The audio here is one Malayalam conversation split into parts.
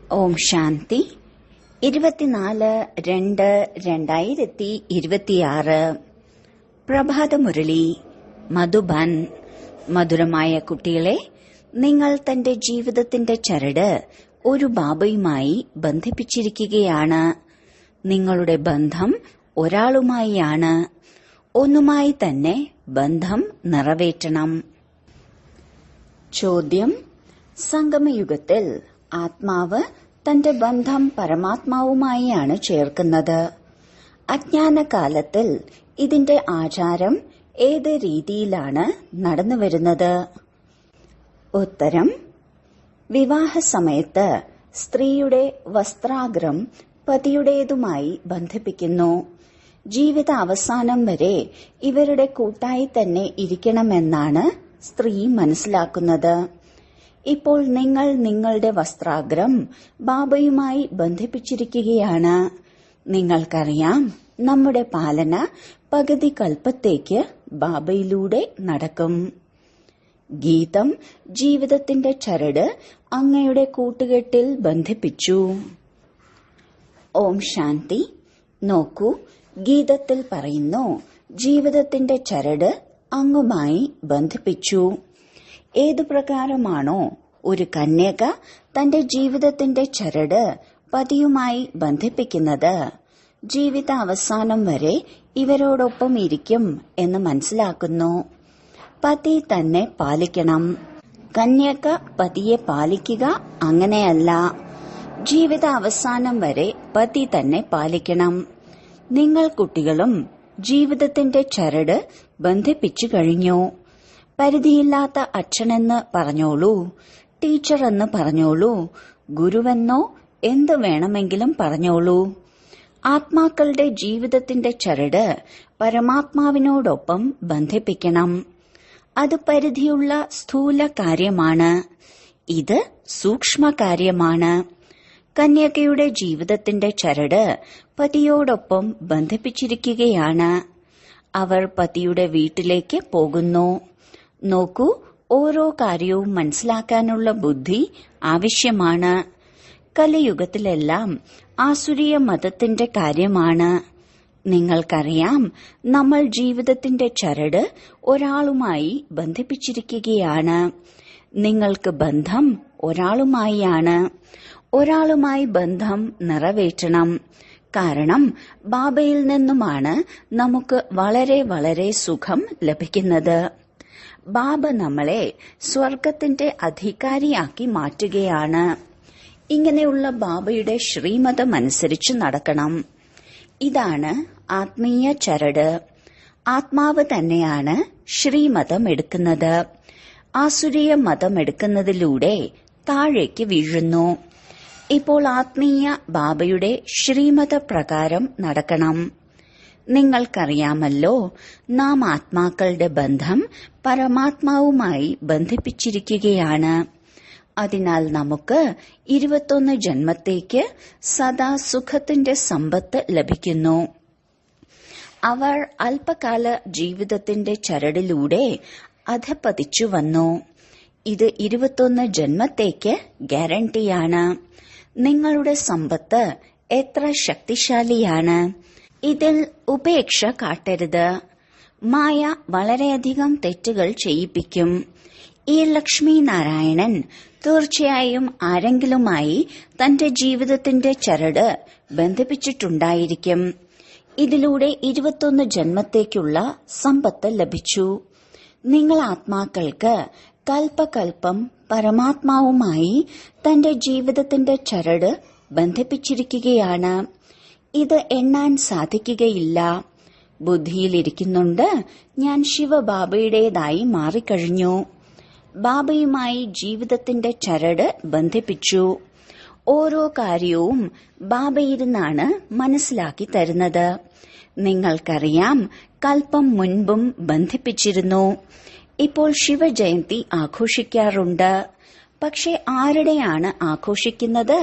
ഓം ശാന്തി 24/2/2026 പ്രഭാതമുരളി മധുബൻ. മധുരമായ കുട്ടികളെ, നിങ്ങൾ തന്റെ ജീവിതത്തിന്റെ ചരട് ഒരു ബാബയുമായി ബന്ധിപ്പിച്ചിരിക്കുകയാണ്. നിങ്ങളുടെ ബന്ധം ഒരാളുമായാണ്. ഒന്നുമായി തന്നെ ബന്ധം നിറവേറ്റണം. ചോദ്യം: സംഗമയുഗത്തിൽ ആത്മാവ് തന്റെ ബന്ധം പരമാത്മാവുമായാണ് ചേർക്കുന്നത്. അജ്ഞാനകാലത്തിൽ ഇതിന്റെ ആചാരം ഏത് രീതിയിലാണ് നടന്നുവരുന്നത്? ഉത്തരം: വിവാഹ സമയത്ത് സ്ത്രീയുടെ വസ്ത്രാഗ്രം പതിയുടേതുമായി ബന്ധിപ്പിക്കുന്നു. ജീവിത അവസാനം വരെ ഇവരുടെ കൂട്ടായി തന്നെ ഇരിക്കണമെന്നാണ് സ്ത്രീ മനസ്സിലാക്കുന്നത്. ഇപ്പോൾ നിങ്ങൾ നിങ്ങളുടെ വസ്ത്രാഗ്രം ബാബയുമായി ബന്ധിപ്പിച്ചിരിക്കുകയാണ്. നിങ്ങൾക്കറിയാം, നമ്മുടെ പാലന പകുതി കൽപ്പത്തേക്ക് ബാബയിലൂടെ നടക്കും. ഗീതം: ജീവിതത്തിന്റെ ചരട് അങ്ങയുടെ കൂട്ടുകെട്ടിൽ ബന്ധിപ്പിച്ചു. ഓം ശാന്തി. നോക്കൂ, ഗീതത്തിൽ പറയുന്നു, ജീവിതത്തിന്റെ ചരട് അങ്ങുമായി ബന്ധിപ്പിച്ചു. ഏതു പ്രകാരമാണോ ഒരു കന്യക തന്റെ ജീവിതത്തിന്റെ ചരട് പതിയുമായി ബന്ധിപ്പിക്കുന്നത്, ജീവിത അവസാനം വരെ ഇവരോടൊപ്പം ഇരിക്കും എന്ന് മനസ്സിലാക്കുന്നു. പതി തന്നെ പാലിക്കണം. കന്യക പതിയെ പാലിക്കുക അങ്ങനെയല്ല. ജീവിത അവസാനം വരെ പതി തന്നെ പാലിക്കണം. നിങ്ങൾ കുട്ടികളും ജീവിതത്തിന്റെ ചരട് ബന്ധിപ്പിച്ചു കഴിഞ്ഞു. പരിധിയില്ലാത്ത അച്ഛനെന്ന് പറഞ്ഞോളൂ, ടീച്ചർ എന്ന് പറഞ്ഞോളൂ, ഗുരുവെന്നോ എന്തു വേണമെങ്കിലും പറഞ്ഞോളൂ. ആത്മാക്കളുടെ ജീവിതത്തിന്റെ ചരട് പരമാത്മാവിനോടൊപ്പം ബന്ധിപ്പിക്കണം. അത് പരിധിയുള്ള സ്ഥൂല കാര്യമാണ്. ഇത് സൂക്ഷ്മ കാര്യമാണ്. കന്യകയുടെ ജീവിതത്തിന്റെ ചരട് പതിയോടൊപ്പം ബന്ധിപ്പിച്ചിരിക്കുകയാണ്. അവർ പതിയുടെ വീട്ടിലേക്ക് പോകുന്നു. നോക്കൂ, ഓരോ കാര്യവും മനസ്സിലാക്കാനുള്ള ബുദ്ധി ആവശ്യമാണ്. കലിയുഗത്തിലെല്ലാം ആസുരീയ മതത്തിന്റെ കാര്യമാണ്. നിങ്ങൾക്കറിയാം, നമ്മൾ ജീവിതത്തിന്റെ ചരട് ഒരാളുമായി ബന്ധിപ്പിച്ചിരിക്കുകയാണ്. നിങ്ങൾക്ക് ബന്ധം ഒരാളുമായാണ്. ഒരാളുമായി ബന്ധം നിറവേറ്റണം. കാരണം ബാബയിൽ നിന്നുമാണ് നമുക്ക് വളരെ വളരെ സുഖം ലഭിക്കുന്നത്. ബാബ നമ്മളെ സ്വർഗത്തിന്റെ അധികാരിയാക്കി മാറ്റുകയാണ്. ഇങ്ങനെയുള്ള ബാബയുടെ ശ്രീമതം അനുസരിച്ച് നടക്കണം. ഇതാണ് ആത്മീയ ചരട്. ആത്മാവ് തന്നെയാണ് ശ്രീമതം എടുക്കുന്നത്. ആസുരീയ മതം എടുക്കുന്നതിലൂടെ താഴേക്ക് വീഴുന്നു. ഇപ്പോൾ ആത്മീയ ബാബയുടെ ശ്രീമത പ്രകാരം നടക്കണം. നിങ്ങൾക്കറിയാമല്ലോ, നാം ആത്മാക്കളുടെ ബന്ധം പരമാത്മാവുമായി ബന്ധിപ്പിച്ചിരിക്കുകയാണ്. അതിനാൽ നമുക്ക് 21 ജന്മത്തേക്ക് സദാ സുഖത്തിന്റെ സമ്പത്ത് ലഭിക്കുന്നു. അവർ അല്പകാല ജീവിതത്തിന്റെ ചരടിലൂടെ അധപ്പതിച്ചു വന്നു. ഇത് 21 ജന്മത്തേക്ക് ഗ്യാരണ്ടിയാണ്. നിങ്ങളുടെ സമ്പത്ത് എത്ര ശക്തിശാലിയാണ്! ഇതിൽ ഉപേക്ഷ കാട്ടരുത്. മായ വളരെയധികം തെറ്റുകൾ ചെയ്യിപ്പിക്കും. ഈ ലക്ഷ്മി നാരായണൻ തീർച്ചയായും ആരെങ്കിലുമായി തന്റെ ജീവിതത്തിന്റെ ചരട് ബന്ധിപ്പിച്ചിട്ടുണ്ടായിരിക്കും. ഇതിലൂടെ 21 ജന്മത്തേക്കുള്ള സമ്പത്ത് ലഭിച്ചു. നിങ്ങൾ ആത്മാക്കൾക്ക് കൽപ്പകൽപ്പം പരമാത്മാവുമായി തന്റെ ജീവിതത്തിന്റെ ചരട് ബന്ധിപ്പിച്ചിരിക്കുകയാണ്. ഇത് എണ്ണാൻ സാധിക്കുകയില്ല. ബുദ്ധിയിലിരിക്കുന്നുണ്ട്, ഞാൻ ശിവബാബയുടേതായി മാറിക്കഴിഞ്ഞു. ബാബയുമായി ജീവിതത്തിന്റെ ചരട് ബന്ധിപ്പിച്ചു. ഓരോ കാര്യവും ബാബയിരുന്നാണ് മനസ്സിലാക്കി തരുന്നത്. നിങ്ങൾക്കറിയാം, കൽപ്പം മുൻപും ബന്ധിപ്പിച്ചിരുന്നു. ഇപ്പോൾ ശിവജയന്തി ആഘോഷിക്കാറുണ്ട്. പക്ഷെ ആരുടെയാണ് ആഘോഷിക്കുന്നത്?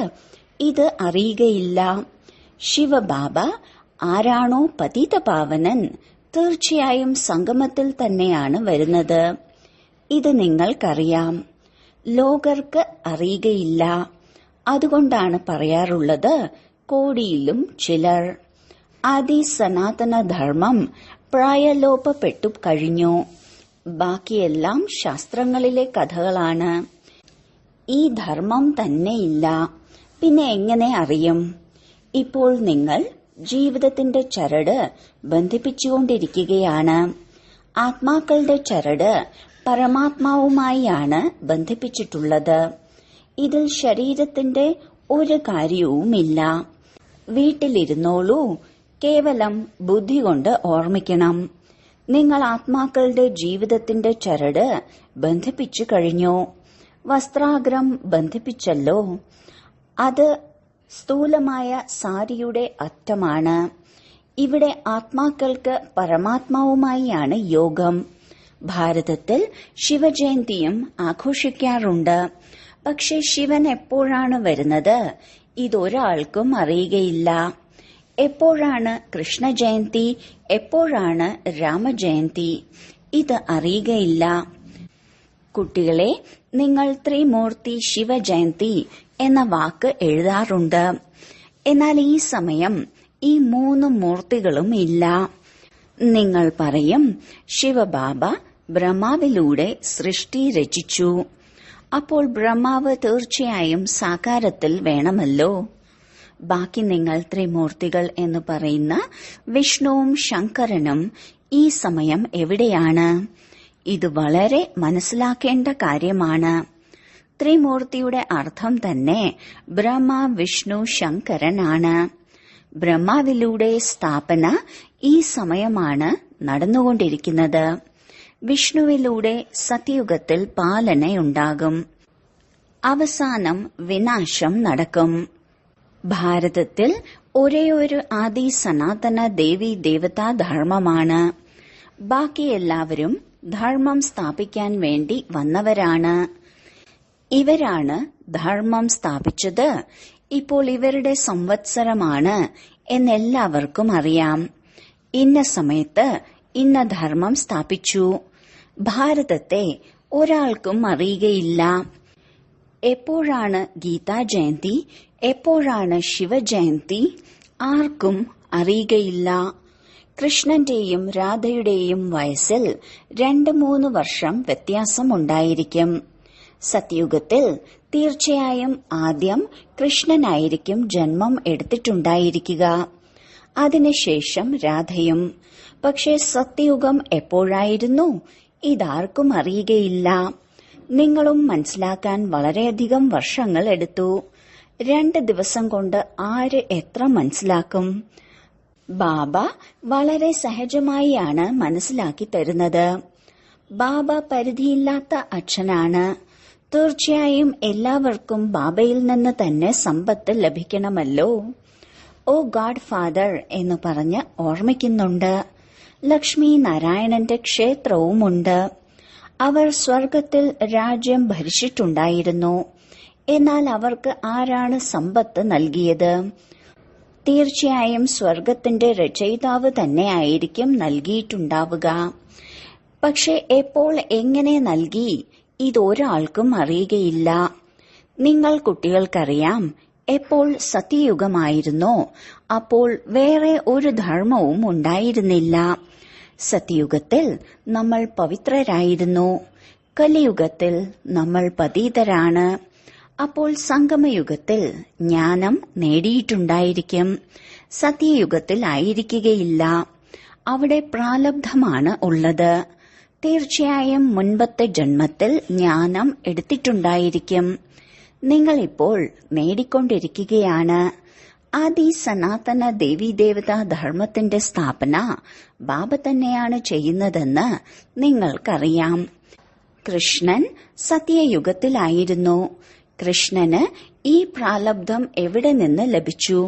ഇത് അറിയുകയില്ല. ശിവബാബ ആരാണോ പതിതപാവനൻ, തീർച്ചയായും സംഗമത്തിൽ തന്നെയാണ് വരുന്നത്. ഇത് നിങ്ങൾക്കറിയാം. ലോകർക്ക് അറിയുകയില്ല. അതുകൊണ്ടാണ് പറയാറുള്ളത് കോടിയിലും ചിലർ. ആദി സനാതന ധർമ്മം പ്രായലോപപ്പെട്ടു കഴിഞ്ഞു. ബാക്കിയെല്ലാം ശാസ്ത്രങ്ങളിലെ കഥകളാണ്. ഈ ധർമ്മം തന്നെയില്ല. പിന്നെ എങ്ങനെ അറിയും? ഇപ്പോൾ നിങ്ങൾ ജീവിതത്തിന്റെ ചരട് ബന്ധിപ്പിച്ചുകൊണ്ടിരിക്കുകയാണ്. ആത്മാക്കളുടെ ചരട് പരമാത്മാവുമായാണ് ബന്ധിപ്പിച്ചിട്ടുള്ളത്. ഇതിൽ ശരീരത്തിന്റെ ഒരു കാര്യവുമില്ല. വീട്ടിലിരുന്നോളൂ, കേവലം ബുദ്ധി കൊണ്ട് ഓർമ്മിക്കണം. നിങ്ങൾ ആത്മാക്കളുടെ ജീവിതത്തിന്റെ ചരട് ബന്ധിപ്പിച്ചു കഴിഞ്ഞു. വസ്ത്രാഗ്രം ബന്ധിപ്പിച്ചല്ലോ. അത് സ്ഥൂലമായ സാരിയുടെ അറ്റമാണ്. ഇവിടെ ആത്മാക്കൾക്ക് പരമാത്മാവുമായാണ് യോഗം. ഭാരതത്തിൽ ശിവജയന്തിയും ആഘോഷിക്കാറുണ്ട്. പക്ഷെ ശിവൻ എപ്പോഴാണ് വരുന്നത് ഇതൊരാൾക്കും അറിയുകയില്ല. എപ്പോഴാണ് കൃഷ്ണജയന്തി, എപ്പോഴാണ് രാമജയന്തി, ഇത് അറിയുകയില്ല. കുട്ടികളെ, നിങ്ങൾ ത്രിമൂർത്തി ശിവജയന്തി എന്ന വാക്ക് എഴുതാറുണ്ട്. എന്നാൽ ഈ സമയം ഈ 3 മൂർത്തികളും ഇല്ല. നിങ്ങൾ പറയും, ശിവബാബ ബ്രഹ്മാവിലൂടെ സൃഷ്ടി രചിച്ചു. അപ്പോൾ ബ്രഹ്മാവ് തീർച്ചയായും സാകാരത്തിൽ വേണമല്ലോ. ബാക്കി നിങ്ങൾ ത്രിമൂർത്തികൾ എന്ന് പറയുന്ന വിഷ്ണുവും ശങ്കരനും ഈ സമയം എവിടെയാണ്? ഇത് വളരെ മനസ്സിലാക്കേണ്ട കാര്യമാണ്. ത്രിമൂർത്തിയുടെ അർത്ഥം തന്നെ ബ്രഹ്മ, വിഷ്ണു, ശങ്കരനാണ്. ബ്രഹ്മാവിലൂടെ സ്ഥാപന ഈ സമയമാണ് നടന്നുകൊണ്ടിരിക്കുന്നത്. വിഷ്ണുവിലൂടെ സത്യയുഗത്തിൽ പാലനയുണ്ടാകും. അവസാനം വിനാശം നടക്കും. ഭാരതത്തിൽ ഒരേയൊരു ആദി സനാതന ദേവി ദേവതാ ധർമ്മമാണ്. ബാക്കി എല്ലാവരും ധർമ്മം സ്ഥാപിക്കാൻ വേണ്ടി വന്നവരാണ്. ഇവരാണ് ധർമ്മം സ്ഥാപിച്ചത്. ഇപ്പോൾ ഇവരുടെ സംവത്സരമാണ് എന്നെല്ലാവർക്കും അറിയാം. ഇന്ന സമയത്ത് ഇന്ന ധർമ്മം സ്ഥാപിച്ചു. ഭാരതത്തെ ഒരാൾക്കും അറിയുകയില്ല. എപ്പോഴാണ് ഗീതാ ജയന്തി, എപ്പോഴാണ് ശിവജയന്തി, ആർക്കും അറിയുകയില്ല. കൃഷ്ണന്റെയും രാധയുടെയും വയസ്സിൽ 2-3 വർഷം വ്യത്യാസമുണ്ടായിരിക്കും. സത്യയുഗത്തിൽ തീർച്ചയായും ആദ്യം കൃഷ്ണനായിരിക്കും ജന്മം എടുത്തിട്ടുണ്ടായിരിക്കുക, അതിനുശേഷം രാധയും. പക്ഷേ സത്യയുഗം എപ്പോഴായിരുന്നു ഇതാർക്കും അറിയുകയില്ല. നിങ്ങളും മനസ്സിലാക്കാൻ വളരെയധികം വർഷങ്ങൾ എടുത്തു. 2 ദിവസം കൊണ്ട് ആര് എത്ര മനസ്സിലാക്കും? ബാബ വളരെ സഹജമായാണ് മനസ്സിലാക്കി തരുന്നത്. ബാബ പരിധിയില്ലാത്ത അച്ഛനാണ്. തീർച്ചയായും എല്ലാവർക്കും ബാബയിൽ നിന്ന് തന്നെ സമ്പത്ത് ലഭിക്കണമല്ലോ. ഓ ഗാഡ് ഫാദർ എന്ന് പറഞ്ഞ് ഓർമ്മിക്കുന്നുണ്ട്. ലക്ഷ്മി നാരായണന്റെ ക്ഷേത്രവുമുണ്ട്. അവർ സ്വർഗത്തിൽ രാജ്യം ഭരിച്ചിട്ടുണ്ടായിരുന്നു. എന്നാൽ അവർക്ക് ആരാണ് സമ്പത്ത് നൽകിയത്? തീർച്ചയായും സ്വർഗത്തിന്റെ രചയിതാവ് തന്നെയായിരിക്കും നൽകിയിട്ടുണ്ടാവുക. പക്ഷെ എപ്പോൾ, എങ്ങനെ നൽകി ഇതൊരാൾക്കും അറിയുകയില്ല. നിങ്ങൾ കുട്ടികൾക്കറിയാം, എപ്പോൾ സത്യയുഗമായിരുന്നോ അപ്പോൾ വേറെ ഒരു ധർമ്മവും ഉണ്ടായിരുന്നില്ല. സത്യയുഗത്തിൽ നമ്മൾ പവിത്രരായിരുന്നു. കലിയുഗത്തിൽ നമ്മൾ പതീതരാണ്. അപ്പോൾ സംഗമയുഗത്തിൽ ജ്ഞാനം നേടിയിട്ടുണ്ടായിരിക്കും. സത്യയുഗത്തിൽ ആയിരിക്കുകയില്ല. അവിടെ പ്രാലബ്ധമാണ് ഉള്ളത്. തീർച്ചയായും മുൻപത്തെ ജന്മത്തിൽ ജ്ഞാനം എടുത്തിട്ടുണ്ടായിരിക്കും. നിങ്ങളിപ്പോൾ നേടിക്കൊണ്ടിരിക്കുകയാണ്. ആദി സനാതന ദേവീദേവതാ ധർമ്മത്തിന്റെ സ്ഥാപന ബാബ തന്നെയാണ് ചെയ്യുന്നതെന്ന് നിങ്ങൾക്കറിയാം. കൃഷ്ണൻ സത്യയുഗത്തിലായിരുന്നു. കൃഷ്ണന് ഈ പ്രാലബ്ധം എവിടെ നിന്ന് ലഭിച്ചു?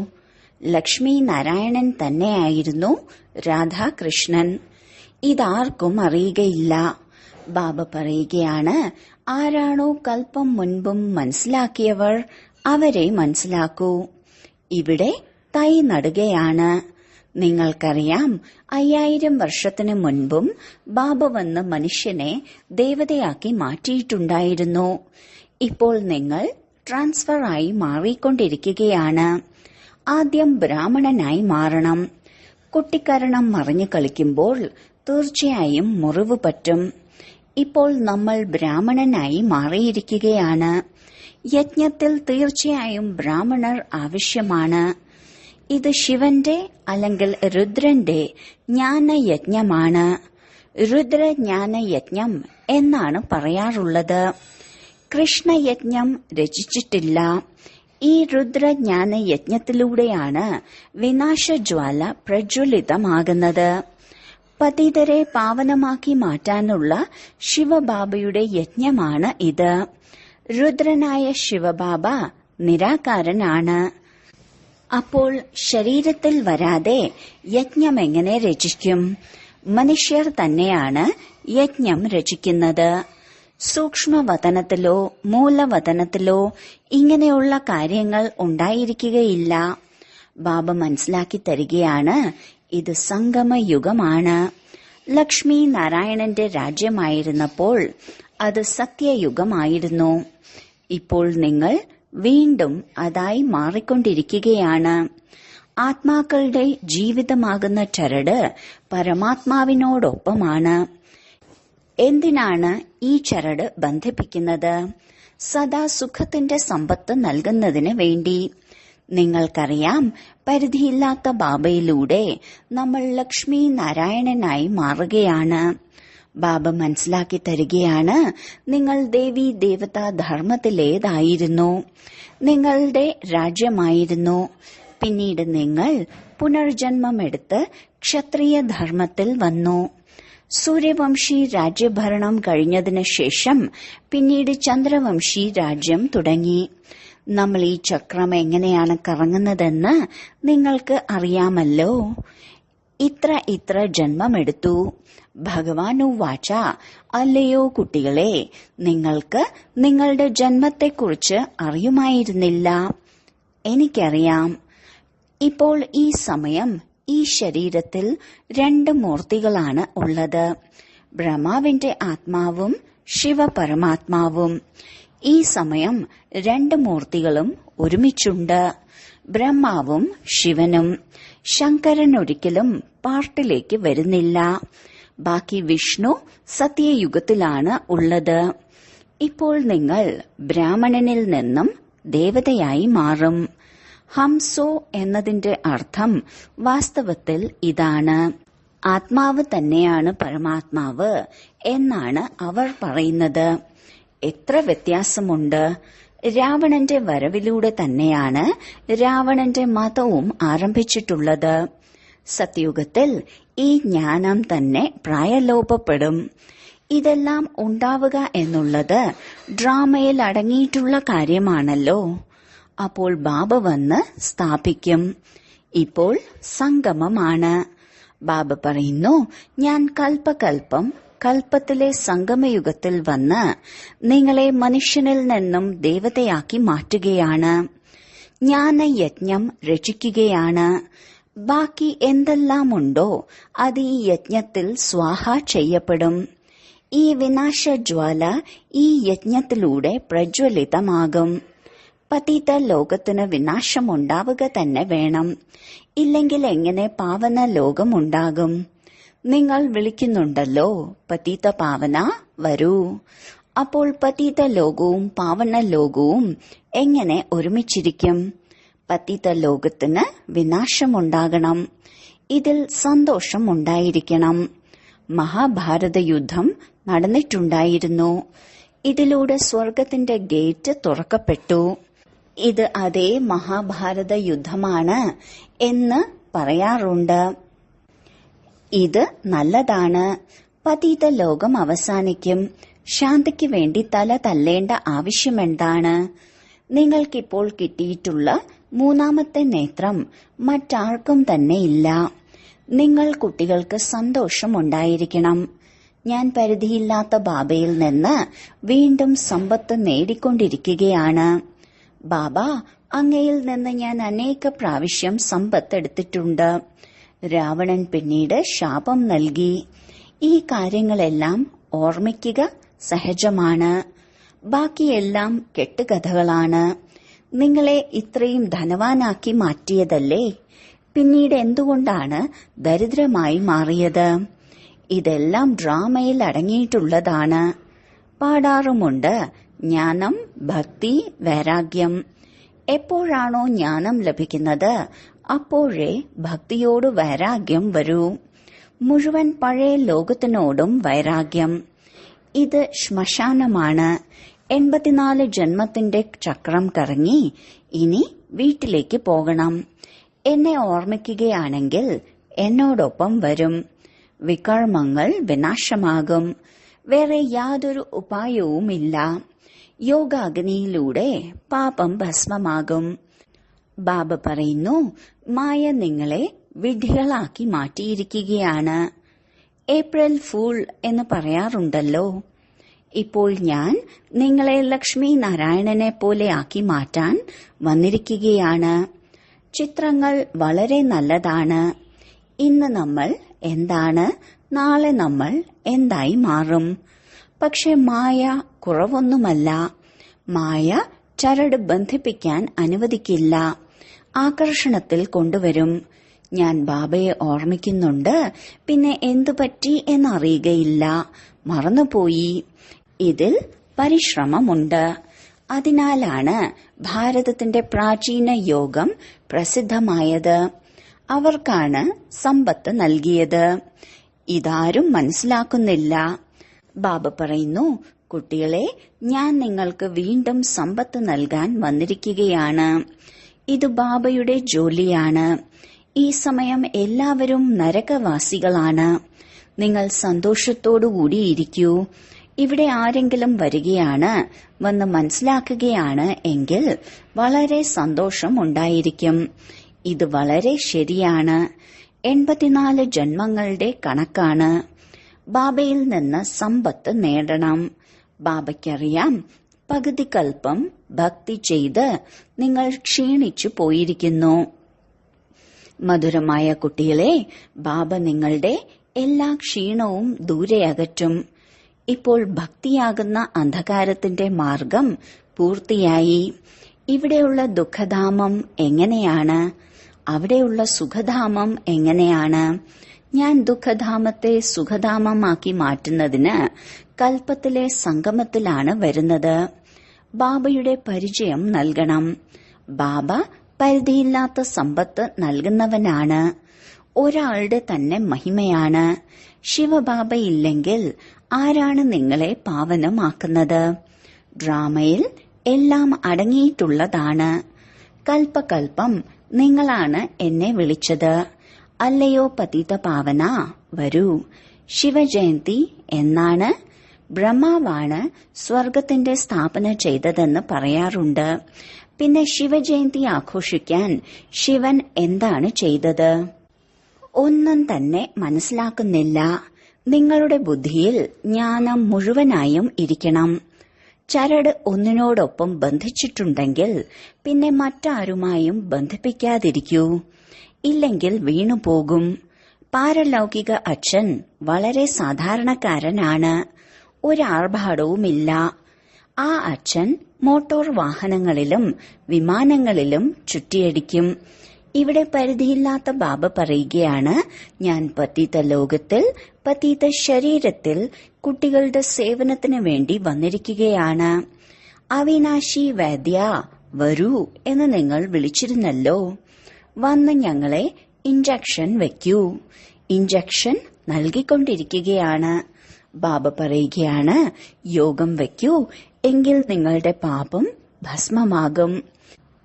ലക്ഷ്മി നാരായണൻ തന്നെയായിരുന്നു രാധാകൃഷ്ണൻ. ഇതാർക്കും അറിയുകയില്ല. ബാബ പറയുകയാണ്, ആരാണോ കൽപ്പം മുൻപും മനസ്സിലാക്കിയവർ അവരെ മനസ്സിലാക്കൂ. ഇവിടെ തൈ നടുകയാണ്. നിങ്ങൾക്കറിയാം, 5000 വർഷത്തിനു മുൻപും ബാബ വന്ന് മനുഷ്യനെ ദേവതയാക്കി മാറ്റിയിട്ടുണ്ടായിരുന്നു. ഇപ്പോൾ നിങ്ങൾ ട്രാൻസ്ഫർ ആയി മാറിക്കൊണ്ടിരിക്കുകയാണ്. ആദ്യം ബ്രാഹ്മണനായി മാറണം. കുട്ടിക്കരണം മറിഞ്ഞു കളിക്കുമ്പോൾ തീർച്ചയായും മുറിവ് പറ്റും. ഇപ്പോൾ നമ്മൾ ബ്രാഹ്മണനായി മാറിയിരിക്കുകയാണ്. യജ്ഞത്തിൽ തീർച്ചയായും ബ്രാഹ്മണർ ആവശ്യമാണ്. ഇത് ശിവന്റെ അല്ലെങ്കിൽ രുദ്രന്റെ ജ്ഞാനയജ്ഞമാണ്. രുദ്രജ്ഞാനയജ്ഞം എന്നാണ് പറയാറുള്ളത്. കൃഷ്ണയജ്ഞം രചിച്ചിട്ടില്ല. ഈ രുദ്രജ്ഞാനയജ്ഞത്തിലൂടെയാണ് വിനാശജ്വാല പ്രജ്വലിതമാകുന്നത്. പതിതരെ പാവനമാക്കി മാറ്റാനുള്ള ശിവബാബയുടെ യജ്ഞമാണ് ഇത്. രുദ്രനായ ശിവബാബ നിരാകാരനാണ്. അപ്പോൾ ശരീരത്തിൽ വരാതെ യജ്ഞം എങ്ങനെ രചിക്കും? മനുഷ്യർ തന്നെയാണ് യജ്ഞം രചിക്കുന്നത്. സൂക്ഷ്മവതനത്തിലോ മൂലവതനത്തിലോ ഇങ്ങനെയുള്ള കാര്യങ്ങൾ ഉണ്ടായിരിക്കുകയില്ല. ബാബ മനസ്സിലാക്കി തരികയാണ്, ഇത് സംഗമയുഗമാണ്. ലക്ഷ്മി നാരായണന്റെ രാജ്യമായിരുന്നപ്പോൾ അത് സത്യയുഗമായിരുന്നു. ഇപ്പോൾ നിങ്ങൾ വീണ്ടും അതായി മാറിക്കൊണ്ടിരിക്കുകയാണ്. ആത്മാക്കളുടെ ജീവിതമാകുന്ന ചരട് പരമാത്മാവിനോടൊപ്പമാണ്. എന്തിനാണ് ഈ ചരട് ബന്ധിപ്പിക്കുന്നത്? സദാ സുഖത്തിന്റെ സമ്പത്ത് നൽകുന്നതിന് വേണ്ടി. നിങ്ങൾക്കറിയാം, പരിധിയില്ലാത്ത ബാബയിലൂടെ നമ്മൾ ലക്ഷ്മി നാരായണനായി മാറുകയാണ്. ബാബ മനസ്സിലാക്കി തരികയാണ്, നിങ്ങൾ ദേവി ദേവതാ ധർമ്മത്തിലേതായിരുന്നു, നിങ്ങളുടെ രാജ്യമായിരുന്നു. പിന്നീട് നിങ്ങൾ പുനർജന്മമെടുത്ത് ക്ഷത്രിയ ധർമ്മത്തിൽ വന്നു. സൂര്യവംശി രാജ്യഭരണം കഴിഞ്ഞതിനു ശേഷം പിന്നീട് ചന്ദ്രവംശി രാജ്യം തുടങ്ങി. നമ്മൾ ഈ ചക്രം എങ്ങനെയാണ് കറങ്ങുന്നതെന്ന് നിങ്ങൾക്ക് അറിയാമല്ലോ. ഇത്ര ജന്മമെടുത്തു. ഭഗവാനു വാച, അല്ലയോ കുട്ടികളെ, നിങ്ങൾക്ക് നിങ്ങളുടെ ജന്മത്തെക്കുറിച്ച് അറിയുമായിരുന്നില്ല. എനിക്കറിയാം. ഇപ്പോൾ ഈ സമയം ഈ ശരീരത്തിൽ 2 മൂർത്തികളാണ് ഉള്ളത്, ബ്രഹ്മാവിന്റെ ആത്മാവും ശിവപരമാത്മാവും. ഈ സമയം 2 മൂർത്തികളും ഒരുമിച്ചുണ്ട്, ബ്രഹ്മാവും ശിവനും. ശങ്കരൻ ഒരിക്കലും പാർട്ടിലേക്ക് വരുന്നില്ല. ബാക്കി വിഷ്ണു സത്യയുഗത്തിലാണ് ഉള്ളത്. ഇപ്പോൾ നിങ്ങൾ ബ്രാഹ്മണനിൽ നിന്നും ദേവതയായി മാറും. ഹംസോ എന്നതിന്റെ അർത്ഥം വാസ്തവത്തിൽ ഇതാണ്, ആത്മാവ് തന്നെയാണ് പരമാത്മാവ് എന്നാണ് അവർ പറയുന്നത്. എത്ര വ്യത്യാസമുണ്ട്! രാവണന്റെ വരവിലൂടെ തന്നെയാണ് രാവണന്റെ മതവും ആരംഭിച്ചിട്ടുള്ളത്. സത്യുഗത്തിൽ ഈ ജ്ഞാനം തന്നെ പ്രായലോപപ്പെടും. ഇതെല്ലാം ഉണ്ടാവുക എന്നുള്ളത് ഡ്രാമയിൽ അടങ്ങിയിട്ടുള്ള കാര്യമാണല്ലോ. അപ്പോൾ ബാബ വന്ന് സ്ഥാപിക്കും. ഇപ്പോൾ സംഗമമാണ്. ബാബ പറയുന്നു, ഞാൻ കൽപ്പകൽപ്പം കൽപ്പത്തിലെ സംഗമയുഗത്തിൽ വന്ന് നിങ്ങളെ മനുഷ്യനിൽ നിന്നും ദേവതയാക്കി മാറ്റുകയാണ്. ജ്ഞാനയജ്ഞം രചിക്കുകയാണ്. ബാക്കി എന്തെല്ലാമുണ്ടോ അത് ഈ യജ്ഞത്തിൽ സ്വാഹ ചെയ്യപ്പെടും. ഈ വിനാശജ്വാല ഈ യജ്ഞത്തിലൂടെ പ്രജ്വലിതമാകും. പതിത ലോകത്തിന് വിനാശമുണ്ടാവുക തന്നെ വേണം. ഇല്ലെങ്കിൽ എങ്ങനെ പാവന ലോകമുണ്ടാകും? നിങ്ങൾ വിളിക്കുന്നുണ്ടല്ലോ, പതിത പാവന വരൂ. അപ്പോൾ പതിത ലോകവും പാവന ലോകവും എങ്ങനെ ഒരുമിച്ചിരിക്കും? പതിത ലോകത്തിന് വിനാശമുണ്ടാകണം. ഇതിൽ സന്തോഷം ഉണ്ടായിരിക്കണം. മഹാഭാരത യുദ്ധം നടന്നിട്ടുണ്ടായിരുന്നു. ഇതിലൂടെ സ്വർഗത്തിന്റെ ഗേറ്റ് തുറക്കപ്പെട്ടു. ഇത് അതേ മഹാഭാരത യുദ്ധമാണ് എന്ന് പറയാറുണ്ട്. ഇത് നല്ലതാണ്. പതിത ലോകം അവസാനിക്കും. ശാന്തിക്ക് വേണ്ടി തല തല്ലേണ്ട ആവശ്യമെന്താണ്? നിങ്ങൾക്കിപ്പോൾ കിട്ടിയിട്ടുള്ള 3ാമത്തെ നേത്രം മറ്റാർക്കും തന്നെ ഇല്ല. നിങ്ങൾ കുട്ടികൾക്ക് സന്തോഷമുണ്ടായിരിക്കണം. ഞാൻ പരിധിയില്ലാത്ത ബാബയിൽ നിന്ന് വീണ്ടും സമ്പത്ത് നേടിക്കൊണ്ടിരിക്കുകയാണ്. ബാബ, അങ്ങയിൽ നിന്ന് ഞാൻ അനേക പ്രാവശ്യം സമ്പത്ത് എടുത്തിട്ടുണ്ട്. രാവണൻ പിന്നീട് ശാപം നൽകി. ഈ കാര്യങ്ങളെല്ലാം ഓർമ്മിക്കുക സഹജമാണ്. ബാക്കിയെല്ലാം കെട്ടുകഥകളാണ്. നിങ്ങളെ ഇത്രയും ധനവാനാക്കി മാറ്റിയതല്ലേ? പിന്നീട് എന്തുകൊണ്ടാണ് ദരിദ്രമായി മാറിയത്? ഇതെല്ലാം ഡ്രാമയിൽ അടങ്ങിയിട്ടുള്ളതാണ്. പാടാറുമുണ്ട്, ജ്ഞാനം, ഭക്തി, വൈരാഗ്യം. എപ്പോഴാണോ ജ്ഞാനം ലഭിക്കുന്നത് അപ്പോഴേ ഭക്തിയോട് വൈരാഗ്യം വരൂ. മുഴുവൻ പഴയ ലോകത്തിനോടും വൈരാഗ്യം. ഇത് ശ്മശാനമാണ്. 84 ജന്മത്തിന്റെ ചക്രം കറങ്ങി ഇനി വീട്ടിലേക്ക് പോകണം. എന്നെ ഓർമ്മിക്കുകയാണെങ്കിൽ എന്നോടൊപ്പം വരും. വികർമ്മങ്ങൾ വിനാശമാകും. വേറെ യാതൊരു ഉപായവുമില്ല. യോഗാഗ്നിയിലൂടെ പാപം ഭസ്മമാകും. ബാബ പറയുന്നു, മായ നിങ്ങളെ വിഡ്ഢികളാക്കി മാറ്റിയിരിക്കുകയാണ്. ഏപ്രിൽ ഫൂൾ എന്ന് പറയാറുണ്ടല്ലോ. ഇപ്പോൾ ഞാൻ നിങ്ങളെ ലക്ഷ്മി നാരായണനെ പോലെ ആക്കി മാറ്റാൻ വന്നിരിക്കുകയാണ്. ചിത്രങ്ങൾ വളരെ നല്ലതാണ്. ഇന്ന് നമ്മൾ എന്താണ്, നാളെ നമ്മൾ എന്തായി മാറും. പക്ഷെ മായ കുറവൊന്നുമല്ല. മായ ചരട് ബന്ധിപ്പിക്കാൻ അനുവദിക്കില്ല. ആകർഷണത്തിൽ കൊണ്ടുവരും. ഞാൻ ബാബയെ ഓർമ്മിക്കുന്നുണ്ട്, പിന്നെ എന്തുപറ്റി എന്നറിയുകയില്ല, മറന്നുപോയി. ഇതിൽ പരിശ്രമമുണ്ട്. അതിനാലാണ് ഭാരതത്തിന്റെ പ്രാചീന യോഗം പ്രസിദ്ധമായത്. അവർക്കാണ് സമ്പത്ത് നൽകിയത്. ഇതാരും മനസ്സിലാക്കുന്നില്ല. ബാബ പറയുന്നു, കുട്ടികളെ, ഞാൻ നിങ്ങൾക്ക് വീണ്ടും സമ്പത്ത് നൽകാൻ വന്നിരിക്കുകയാണ്. ഇത് ബാബയുടെ ജോലിയാണ്. ഈ സമയം എല്ലാവരും നരകവാസികളാണ്. നിങ്ങൾ സന്തോഷത്തോടുകൂടി ഇരിക്കൂ. ഇവിടെ ആരെങ്കിലും വരികയാണ്, വന്ന് മനസ്സിലാക്കുകയാണ് എങ്കിൽ വളരെ സന്തോഷം ഉണ്ടായിരിക്കും. ഇത് വളരെ ശരിയാണ്. 84 ജന്മങ്ങളുടെ കണക്കാണ്. ബാബയിൽ നിന്ന് സമ്പത്ത് നേടണം. ബാബയ്ക്കറിയാം, പകുതി കൽപ്പം ഭക്തി ചെയ്ത് നിങ്ങൾ ക്ഷീണിച്ചു പോയിരിക്കുന്നു. മധുരമായ കുട്ടികളെ, ബാബ നിങ്ങളുടെ എല്ലാ ക്ഷീണവും ദൂരെ അകറ്റും. ഇപ്പോൾ ഭക്തിയാകുന്ന അന്ധകാരത്തിന്റെ മാർഗം പൂർത്തിയായി. ഇവിടെയുള്ള ദുഃഖധാമം എങ്ങനെയാണ്? അവിടെയുള്ള സുഖധാമം എങ്ങനെയാണ്? ഞാൻ ദുഃഖധാമത്തെ സുഖധാമമാക്കി മാറ്റുന്നതിന് കൽപ്പത്തിലെ സംഗമത്തിലാണ് വരുന്നത്. ബാബയുടെ പരിചയം നൽകണം. ബാബ പരിധിയില്ലാത്ത സമ്പത്ത് നൽകുന്നവനാണ്. ഒരാളുടെ തന്നെ മഹിമയാണ്. ശിവബാബ ഇല്ലെങ്കിൽ ആരാണ് നിങ്ങളെ പാവനമാക്കുന്നത്? ഡ്രാമയിൽ എല്ലാം അടങ്ങിയിട്ടുള്ളതാണ്. കൽപ്പകൽപ്പം നിങ്ങളാണ് എന്നെ വിളിച്ചത്. അല്ലയോ പതിത പാവന, വരൂ. ശിവജയന്തി എന്നാണ്. ബ്രഹ്മാവാണ് സ്വർഗത്തിന്റെ സ്ഥാപന ചെയ്തതെന്ന് പറയാറുണ്ട്. പിന്നെ ശിവജയന്തി ആഘോഷിക്കാൻ ശിവൻ എന്താണ് ചെയ്തത്? ഒന്നും തന്നെ മനസ്സിലാക്കുന്നില്ല. നിങ്ങളുടെ ബുദ്ധിയിൽ ജ്ഞാനം മുഴുവനായും ഇരിക്കണം. ചരട് ഒന്നിനോടൊപ്പം ബന്ധിച്ചിട്ടുണ്ടെങ്കിൽ പിന്നെ മറ്റാരുമായും ബന്ധിപ്പിക്കാതിരിക്കൂ. ഇല്ലെങ്കിൽ വീണുപോകും. പാരലൗകിക അച്ഛൻ വളരെ സാധാരണക്കാരനാണ്. ഒരാർഭാടവുമില്ല. ആ അച്ഛൻ മോട്ടോർ വാഹനങ്ങളിലും വിമാനങ്ങളിലും ചുറ്റിയടിക്കും. ഇവിടെ പരിധിയില്ലാത്ത ബാബ പറയുകയാണ്, ഞാൻ പതീത ലോകത്തിൽ, പതീത ശരീരത്തിൽ കുട്ടികളുടെ സേവനത്തിന് വേണ്ടി വന്നിരിക്കുകയാണ്. അവിനാശി വൈദ്യ വരൂ എന്ന് നിങ്ങൾ വിളിച്ചിരുന്നല്ലോ. വന്ന് ഞങ്ങളെ ഇഞ്ചക്ഷൻ വെക്കൂ. ഇഞ്ചക്ഷൻ നൽകിക്കൊണ്ടിരിക്കുകയാണ്. ബാബ പറയുകയാണ്, യോഗം വെക്കൂ, എങ്കിൽ നിങ്ങളുടെ പാപം ഭസ്മമാകും.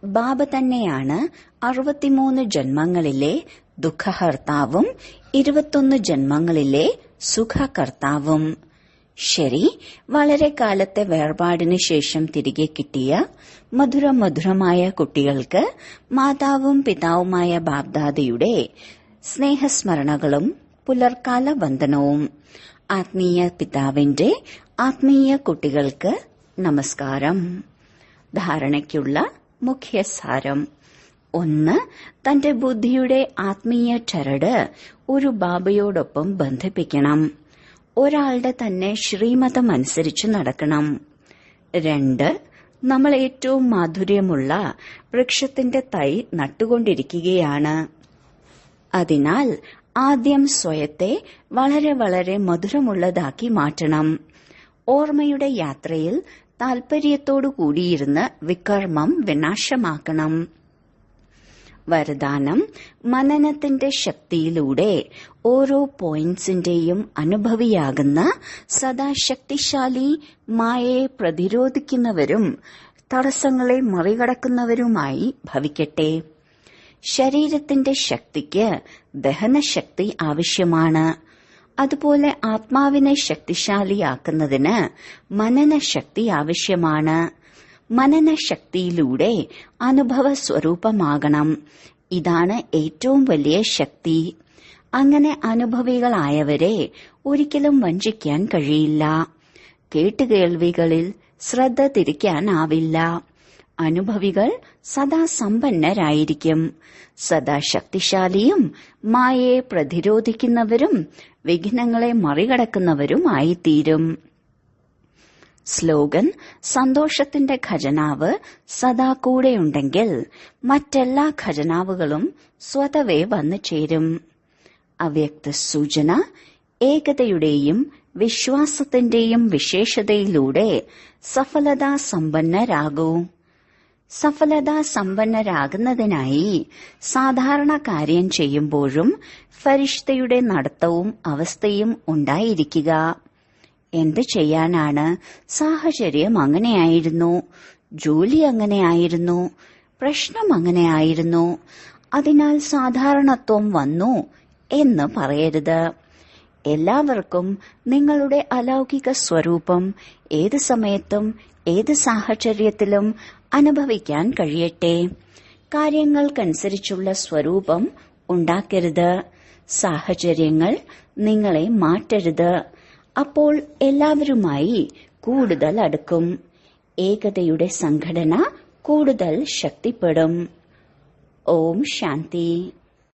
ബാബ തന്നെയാണ് 63 ജന്മങ്ങളിലെ ദുഃഖഹർത്താവും 21 ജന്മങ്ങളിലെ സുഖകർത്താവും. ശരി, വളരെ കാലത്തെ വേർപാടിന് ശേഷം തിരികെ കിട്ടിയ മധുരമായ കുട്ടികൾക്ക് മാതാവും പിതാവുമായ ബാബ്ദാദയുടെ സ്നേഹസ്മരണകളും പുലർക്കാല വന്ദനവും. ആത്മീയ പിതാവിന്റെ ആത്മീയ കുട്ടികൾക്ക് നമസ്കാരം. ധാരണയ്ക്കുള്ള മുഖ്യസാരം: 1. തന്റെ ബുദ്ധിയുടെ ആത്മീയ ചരട് ഒരു ബാബയോടൊപ്പം ബന്ധിപ്പിക്കണം. ഒരാളുടെ തന്നെ ശ്രീമതമനുസരിച്ച് നടക്കണം. 2. നമ്മൾ ഏറ്റവും മാധുര്യമുള്ള വൃക്ഷത്തിന്റെ തൈ നട്ടുകൊണ്ടിരിക്കുകയാണ്. അതിനാൽ ആദ്യം സ്വയത്തെ വളരെ വളരെ മധുരമുള്ളതാക്കി മാറ്റണം. ഓർമ്മയുടെ യാത്രയിൽ താൽപര്യത്തോടു കൂടിയിരുന്ന് വികർമ്മം വിനാശമാക്കണം. വരദാനം: മനനത്തിന്റെ ശക്തിയിലൂടെ ഓരോ പോയിന്റ്സിന്റെയും അനുഭവിയാകുന്ന സദാ ശക്തിശാലി, മായയെ പ്രതിരോധിക്കുന്നവരും തടസ്സങ്ങളെ മറികടക്കുന്നവരുമായി ഭവിക്കട്ടെ. ശരീരത്തിന്റെ ശക്തിക്ക് ദഹനശക്തി ആവശ്യമാണ്. അതുപോലെ ആത്മാവിനെ ശക്തിശാലിയാക്കുന്നതിന് മനനശക്തി ആവശ്യമാണ്. മനനശക്തിയിലൂടെ അനുഭവ സ്വരൂപമാകണം. ഇതാണ് ഏറ്റവും വലിയ ശക്തി. അങ്ങനെ അനുഭവികളായവരെ ഒരിക്കലും വഞ്ചിക്കാൻ കഴിയില്ല. കേട്ടുകേൾവികളിൽ ശ്രദ്ധ തിരിക്കാനാവില്ല. അനുഭവികൾ സദാ സമ്പന്നരായിരിക്കും. സദാ ശക്തിശാലിയും മായയെ പ്രതിരോധിക്കുന്നവരും വിഘ്നങ്ങളെ മറികടക്കുന്നവരുമായിത്തീരും. സ്ലോഗൻ: സന്തോഷത്തിന്റെ ഖജനാവ് സദാ കൂടെയുണ്ടെങ്കിൽ മറ്റെല്ലാ ഖജനാവുകളും സ്വതവേ വന്നു ചേരും. അവ്യക്ത സൂചന: ഏകതയുടെയും വിശ്വാസത്തിന്റെയും വിശേഷതയിലൂടെ സഫലതാ സമ്പന്നരാകൂ. സഫലതാ സമ്പന്നരാകുന്നതിനായി സാധാരണ കാര്യം ചെയ്യുമ്പോഴും ഫരിഷ്തയുടെ നടത്തവും അവസ്ഥയും ഉണ്ടായിരിക്കുക. എന്ത് ചെയ്യാനാണ്? സാഹചര്യം അങ്ങനെയായിരുന്നു, ജോലി അങ്ങനെയായിരുന്നു, പ്രശ്നം അങ്ങനെയായിരുന്നു, അതിനാൽ സാധാരണത്വം വന്നു എന്ന് പറയരുത്. എല്ലാവർക്കും നിങ്ങളുടെ അലൗകിക സ്വരൂപം ഏത് സമയത്തും ഏത് സാഹചര്യത്തിലും അനുഭവിക്കാൻ കഴിയട്ടെ. കാര്യങ്ങൾക്കനുസരിച്ചുള്ള സ്വരൂപം ഉണ്ടാക്കരുത്. സാഹചര്യങ്ങൾ നിങ്ങളെ മാറ്റരുത്. അപ്പോൾ എല്ലാവരുമായി കൂടുതൽ അടുക്കും. ഏകതയുടെ സംഘടന കൂടുതൽ ശക്തിപ്പെടും. ഓം ശാന്തി.